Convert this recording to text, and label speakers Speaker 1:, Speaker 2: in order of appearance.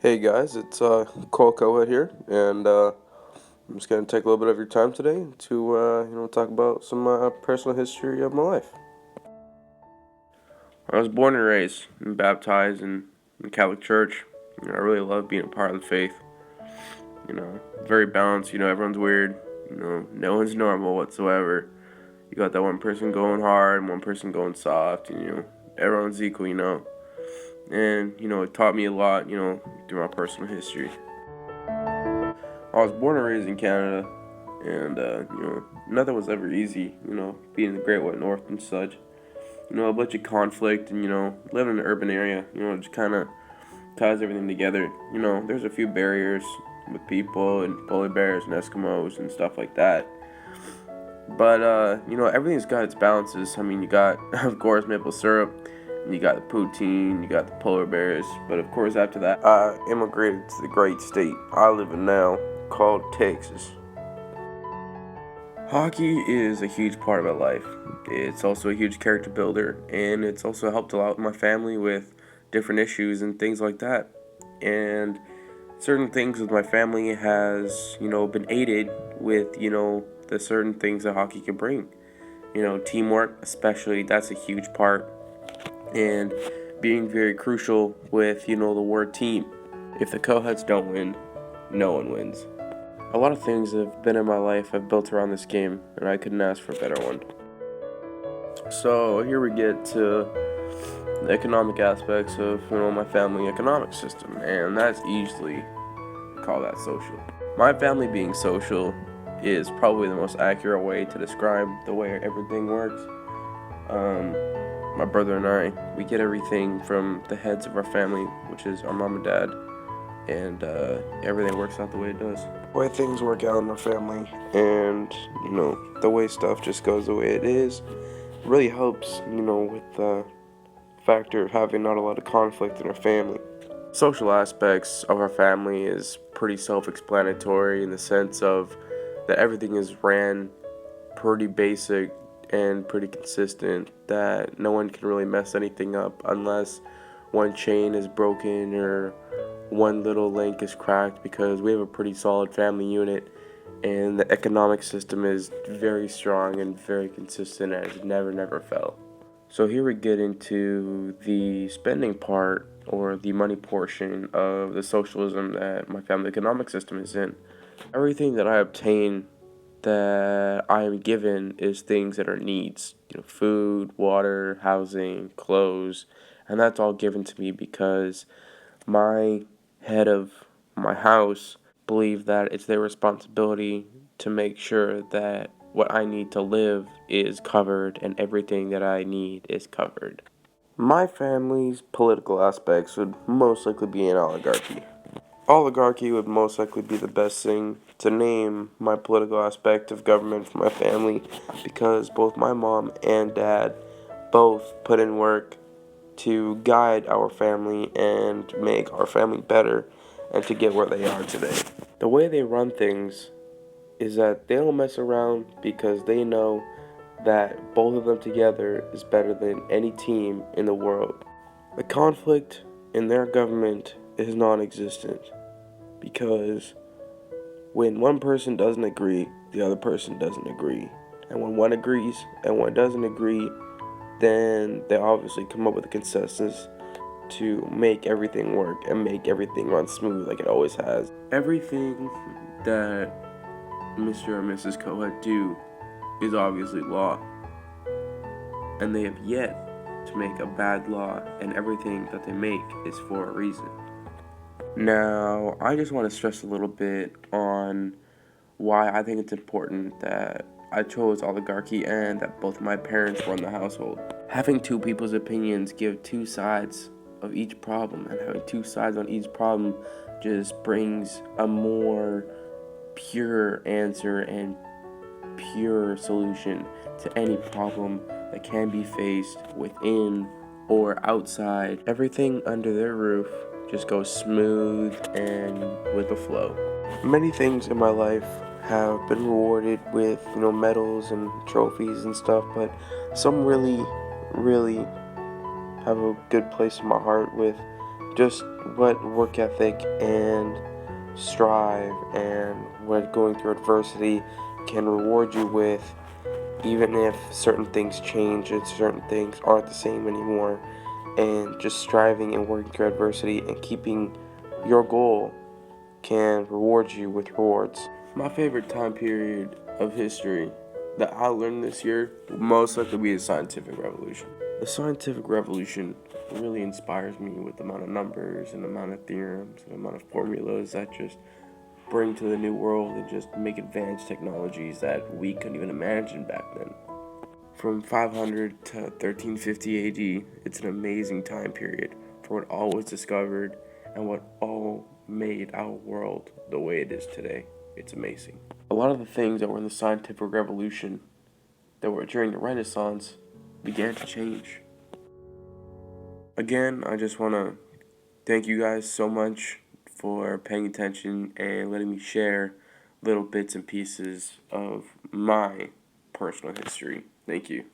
Speaker 1: Hey guys, it's Kohut here, and I'm just gonna take a little bit of your time today to talk about some personal history of my life. I was born and raised and baptized in the Catholic Church. I really love being a part of the faith. Very balanced. Everyone's weird. No one's normal whatsoever. You got that one person going hard and one person going soft, and everyone's equal. And it taught me a lot. Through my personal history. I was born and raised in Canada, and nothing was ever easy. Being in the Great White North and such. A bunch of conflict, and living in an urban area. It just kind of ties everything together. There's a few barriers with people and polar bears and Eskimos and stuff like that. But everything's got its balances. I mean, you got of course maple syrup, and you got the poutine, you got the polar bears. But of course, after that, I immigrated to the great state I live in now, called Texas. Hockey is a huge part of my life. It's also a huge character builder, and it's also helped a lot with my family with different issues and things like that. And certain things with my family has, been aided with, the certain things that hockey can bring. Teamwork, especially, that's a huge part. And being very crucial with, the word team. If the Cohuts don't win, no one wins. A lot of things that have been in my life have built around this game, and I couldn't ask for a better one. So here we get to the economic aspects of my family economic system, and that's easily call that social. My family being social is probably the most accurate way to describe the way everything works. My brother and I, we get everything from the heads of our family, which is our mom and dad, and everything works out the way it does. The way things work out in our family, and the way stuff just goes the way it is, really helps. With the factor of having not a lot of conflict in our family. Social aspects of our family is pretty self-explanatory in the sense of that everything is ran pretty basic and pretty consistent, that no one can really mess anything up unless one chain is broken or one little link is cracked, because we have a pretty solid family unit and the economic system is very strong and very consistent and has never fell. So here we get into the spending part, or the money portion of the socialism that my family economic system is in. Everything that I obtain, that I am given, is things that are needs. Food, water, housing, clothes, and that's all given to me because my head of my house believe that it's their responsibility to make sure that what I need to live is covered and everything that I need is covered. My family's political aspects would most likely be an oligarchy. Oligarchy would most likely be the best thing to name my political aspect of government for my family, because both my mom and dad both put in work to guide our family and make our family better and to get where they are today. The way they run things is that they don't mess around, because they know that both of them together is better than any team in the world. The conflict in their government is non-existent, because when one person doesn't agree, the other person doesn't agree. And when one agrees and one doesn't agree, then they obviously come up with a consensus to make everything work and make everything run smooth like it always has. Everything that Mr. and Mrs. Kohut do is obviously law, and they have yet to make a bad law, and everything that they make is for a reason. Now, I just want to stress a little bit on why I think it's important that I chose oligarchy and that both my parents run the household. Having two people's opinions give two sides of each problem, and having two sides on each problem just brings a more pure answer and pure solution to any problem that can be faced within or outside. Everything under their roof just goes smooth and with the flow. Many things in my life have been rewarded with, medals and trophies and stuff, but some really have a good place in my heart with just what work ethic and strive and what going through adversity can reward you with, even if certain things change and certain things aren't the same anymore. And just striving and working through adversity and keeping your goal can reward you with rewards. My favorite time period of history that I learned this year will most likely be the scientific revolution. The scientific revolution really inspires me with the amount of numbers and the amount of theorems and the amount of formulas that just bring to the new world and just make advanced technologies that we couldn't even imagine back then. From 500 to 1350 AD, it's an amazing time period for what all was discovered and what all made our world the way it is today. It's amazing. A lot of the things that were in the scientific revolution that were during the Renaissance began to change. Again, I just want to thank you guys so much for paying attention and letting me share little bits and pieces of my personal history. Thank you.